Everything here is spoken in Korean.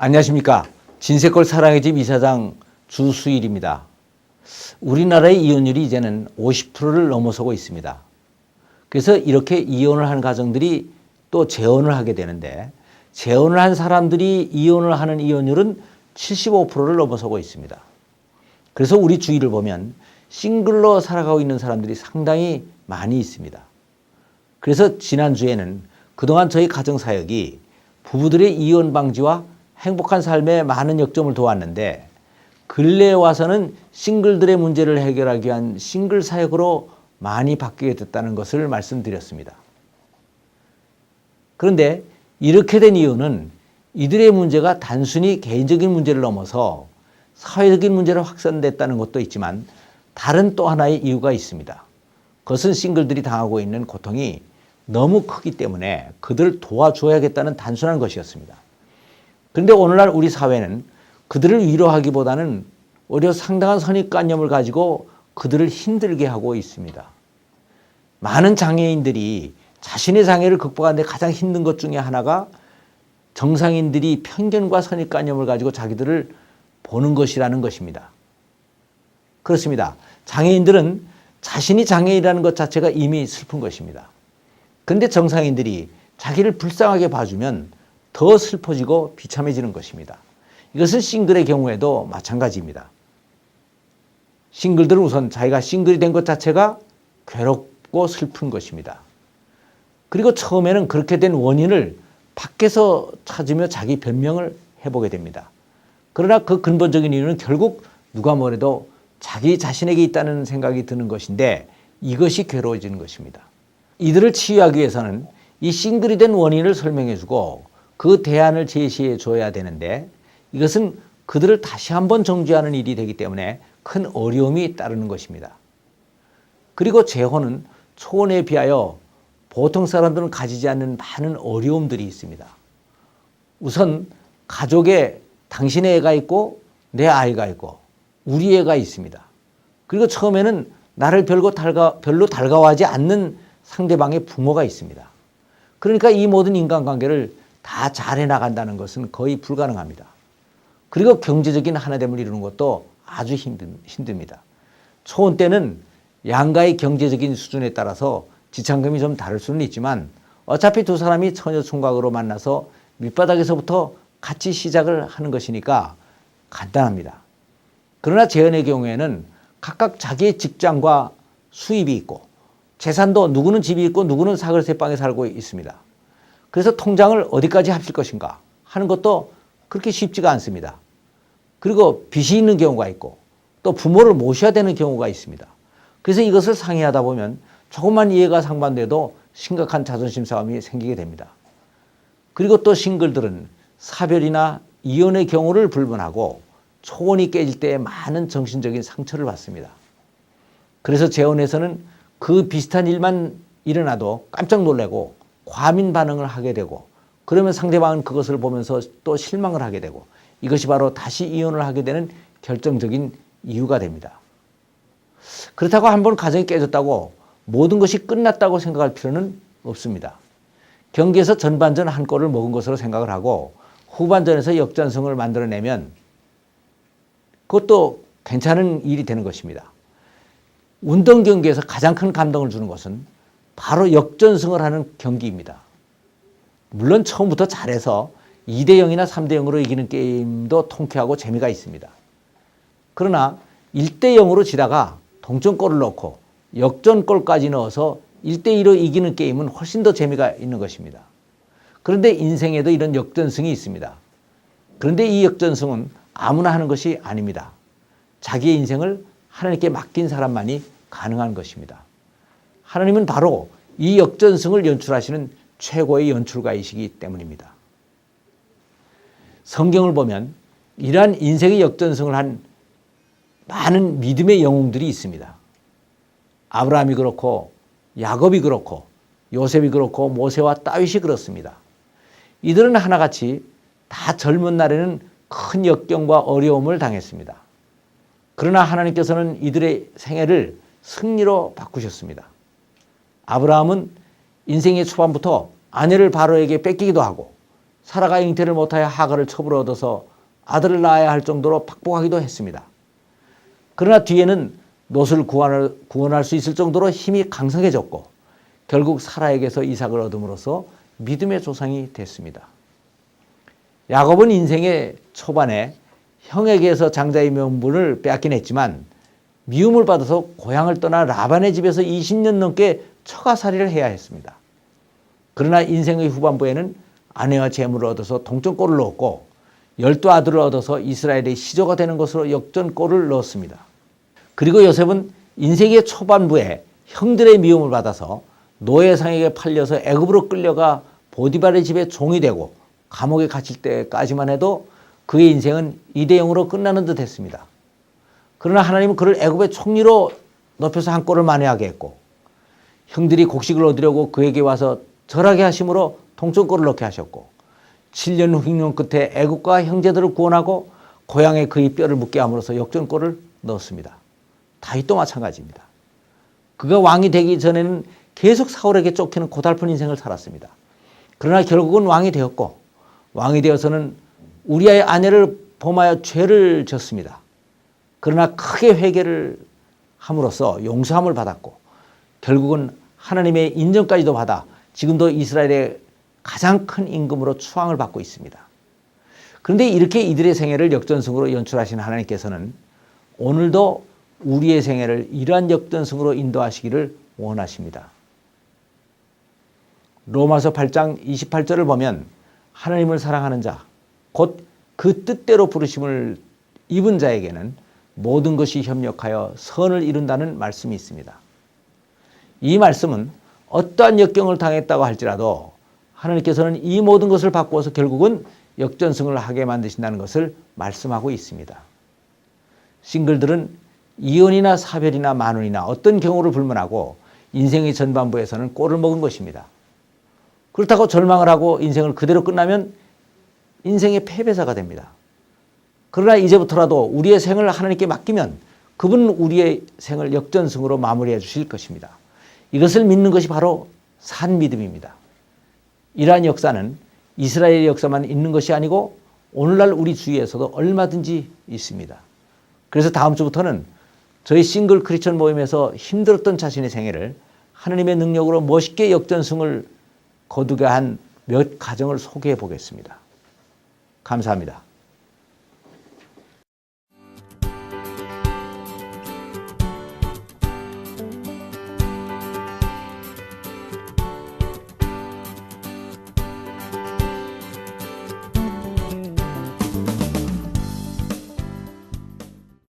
안녕하십니까. 진세골 사랑의 집 이사장 주수일입니다. 우리나라의 이혼율이 이제는 50%를 넘어서고 있습니다. 그래서 이렇게 이혼을 한 가정들이 또 재혼을 하게 되는데, 재혼을 한 사람들이 이혼을 하는 이혼율은 75%를 넘어서고 있습니다. 그래서 우리 주위를 보면 싱글로 살아가고 있는 사람들이 상당히 많이 있습니다. 그래서 지난주에는 그동안 저희 가정사역이 부부들의 이혼 방지와 행복한 삶에 많은 역점을 도왔는데, 근래에 와서는 싱글들의 문제를 해결하기 위한 싱글 사역으로 많이 바뀌게 됐다는 것을 말씀드렸습니다. 그런데 이렇게 된 이유는 이들의 문제가 단순히 개인적인 문제를 넘어서 사회적인 문제로 확산됐다는 것도 있지만, 다른 또 하나의 이유가 있습니다. 그것은 싱글들이 당하고 있는 고통이 너무 크기 때문에 그들을 도와줘야겠다는 단순한 것이었습니다. 그런데 오늘날 우리 사회는 그들을 위로하기보다는 오히려 상당한 선입관념을 가지고 그들을 힘들게 하고 있습니다. 많은 장애인들이 자신의 장애를 극복하는데 가장 힘든 것 중에 하나가 정상인들이 편견과 선입관념을 가지고 자기들을 보는 것이라는 것입니다. 그렇습니다. 장애인들은 자신이 장애인이라는 것 자체가 이미 슬픈 것입니다. 그런데 정상인들이 자기를 불쌍하게 봐주면 더 슬퍼지고 비참해지는 것입니다. 이것은 싱글의 경우에도 마찬가지입니다. 싱글들은 우선 자기가 싱글이 된 것 자체가 괴롭고 슬픈 것입니다. 그리고 처음에는 그렇게 된 원인을 밖에서 찾으며 자기 변명을 해보게 됩니다. 그러나 그 근본적인 이유는 결국 누가 뭐래도 자기 자신에게 있다는 생각이 드는 것인데, 이것이 괴로워지는 것입니다. 이들을 치유하기 위해서는 이 싱글이 된 원인을 설명해주고 그 대안을 제시해 줘야 되는데, 이것은 그들을 다시 한번 정죄하는 일이 되기 때문에 큰 어려움이 따르는 것입니다. 그리고 재혼은 초혼에 비하여 보통 사람들은 가지지 않는 많은 어려움들이 있습니다. 우선 가족에 당신의 애가 있고 내 아이가 있고 우리 애가 있습니다. 그리고 처음에는 나를 별로 달가워하지 않는 상대방의 부모가 있습니다. 그러니까 이 모든 인간관계를 다 잘해 나간다는 것은 거의 불가능합니다. 그리고 경제적인 하나됨을 이루는 것도 아주 힘듭니다. 초혼 때는 양가의 경제적인 수준에 따라서 지참금이 좀 다를 수는 있지만, 어차피 두 사람이 처녀 총각으로 만나서 밑바닥에서부터 같이 시작을 하는 것이니까 간단합니다. 그러나 재혼의 경우에는 각각 자기의 직장과 수입이 있고, 재산도 누구는 집이 있고 누구는 사글세방에 살고 있습니다. 그래서 통장을 어디까지 합칠 것인가 하는 것도 그렇게 쉽지가 않습니다. 그리고 빚이 있는 경우가 있고 또 부모를 모셔야 되는 경우가 있습니다. 그래서 이것을 상의하다 보면 조금만 이해가 상반돼도 심각한 자존심 싸움이 생기게 됩니다. 그리고 또 싱글들은 사별이나 이혼의 경우를 불문하고 초혼이 깨질 때 많은 정신적인 상처를 받습니다. 그래서 재혼에서는 그 비슷한 일만 일어나도 깜짝 놀라고 과민 반응을 하게 되고, 그러면 상대방은 그것을 보면서 또 실망을 하게 되고, 이것이 바로 다시 이혼을 하게 되는 결정적인 이유가 됩니다. 그렇다고 한번 가정이 깨졌다고 모든 것이 끝났다고 생각할 필요는 없습니다. 경기에서 전반전 한 골을 먹은 것으로 생각을 하고 후반전에서 역전승을 만들어내면 그것도 괜찮은 일이 되는 것입니다. 운동 경기에서 가장 큰 감동을 주는 것은 바로 역전승을 하는 경기입니다. 물론 처음부터 잘해서 2대 0이나 3대 0으로 이기는 게임도 통쾌하고 재미가 있습니다. 그러나 1대 0으로 지다가 동점골을 넣고 역전골까지 넣어서 1대 2로 이기는 게임은 훨씬 더 재미가 있는 것입니다. 그런데 인생에도 이런 역전승이 있습니다. 그런데 이 역전승은 아무나 하는 것이 아닙니다. 자기의 인생을 하나님께 맡긴 사람만이 가능한 것입니다. 하나님은 바로 이 역전승을 연출하시는 최고의 연출가이시기 때문입니다. 성경을 보면 이러한 인생의 역전승을 한 많은 믿음의 영웅들이 있습니다. 아브라함이 그렇고 야곱이 그렇고 요셉이 그렇고 모세와 다윗이 그렇습니다. 이들은 하나같이 다 젊은 날에는 큰 역경과 어려움을 당했습니다. 그러나 하나님께서는 이들의 생애를 승리로 바꾸셨습니다. 아브라함은 인생의 초반부터 아내를 바로에게 뺏기기도 하고 사라가 잉태를 못하여 하갈을 첩으로 얻어서 아들을 낳아야 할 정도로 박복하기도 했습니다. 그러나 뒤에는 롯을 구원할 수 있을 정도로 힘이 강성해졌고 결국 사라에게서 이삭을 얻음으로써 믿음의 조상이 됐습니다. 야곱은 인생의 초반에 형에게서 장자의 명분을 빼앗긴 했지만 미움을 받아서 고향을 떠나 라반의 집에서 20년 넘게 처가살이를 해야 했습니다. 그러나 인생의 후반부에는 아내와 재물을 얻어서 동점골을 넣었고 12아들을 얻어서 이스라엘의 시조가 되는 것으로 역전골을 넣었습니다. 그리고 요셉은 인생의 초반부에 형들의 미움을 받아서 노예상에게 팔려서 애굽으로 끌려가 보디발의 집에 종이 되고 감옥에 갇힐 때까지만 해도 그의 인생은 2대0으로 끝나는 듯 했습니다. 그러나 하나님은 그를 애굽의 총리로 높여서 한 꼴을 만회하게 했고 형들이 곡식을 얻으려고 그에게 와서 절하게 하심으로 동점골을 넣게 하셨고 7년 흉년 끝에 애굽과 형제들을 구원하고 고향에 그의 뼈를 묻게 함으로써 역전골을 넣었습니다. 다윗도 마찬가지입니다. 그가 왕이 되기 전에는 계속 사울에게 쫓기는 고달픈 인생을 살았습니다. 그러나 결국은 왕이 되었고 왕이 되어서는 우리아의 아내를 범하여 죄를 졌습니다. 그러나 크게 회개를 함으로써 용서함을 받았고 결국은 하나님의 인정까지도 받아 지금도 이스라엘의 가장 큰 임금으로 추앙을 받고 있습니다. 그런데 이렇게 이들의 생애를 역전승으로 연출하신 하나님께서는 오늘도 우리의 생애를 이러한 역전승으로 인도하시기를 원하십니다. 로마서 8장 28절을 보면 하나님을 사랑하는 자, 곧 그 뜻대로 부르심을 입은 자에게는 모든 것이 협력하여 선을 이룬다는 말씀이 있습니다. 이 말씀은 어떠한 역경을 당했다고 할지라도 하나님께서는 이 모든 것을 바꾸어서 결국은 역전승을 하게 만드신다는 것을 말씀하고 있습니다. 싱글들은 이혼이나 사별이나 만원이나 어떤 경우를 불문하고 인생의 전반부에서는 꼴을 먹은 것입니다. 그렇다고 절망을 하고 인생을 그대로 끝나면 인생의 패배자가 됩니다. 그러나 이제부터라도 우리의 생을 하나님께 맡기면 그분은 우리의 생을 역전승으로 마무리해 주실 것입니다. 이것을 믿는 것이 바로 산 믿음입니다. 이러한 역사는 이스라엘의 역사만 있는 것이 아니고 오늘날 우리 주위에서도 얼마든지 있습니다. 그래서 다음 주부터는 저희 싱글 크리스천 모임에서 힘들었던 자신의 생애를 하나님의 능력으로 멋있게 역전승을 거두게 한 몇 가정을 소개해 보겠습니다. 감사합니다.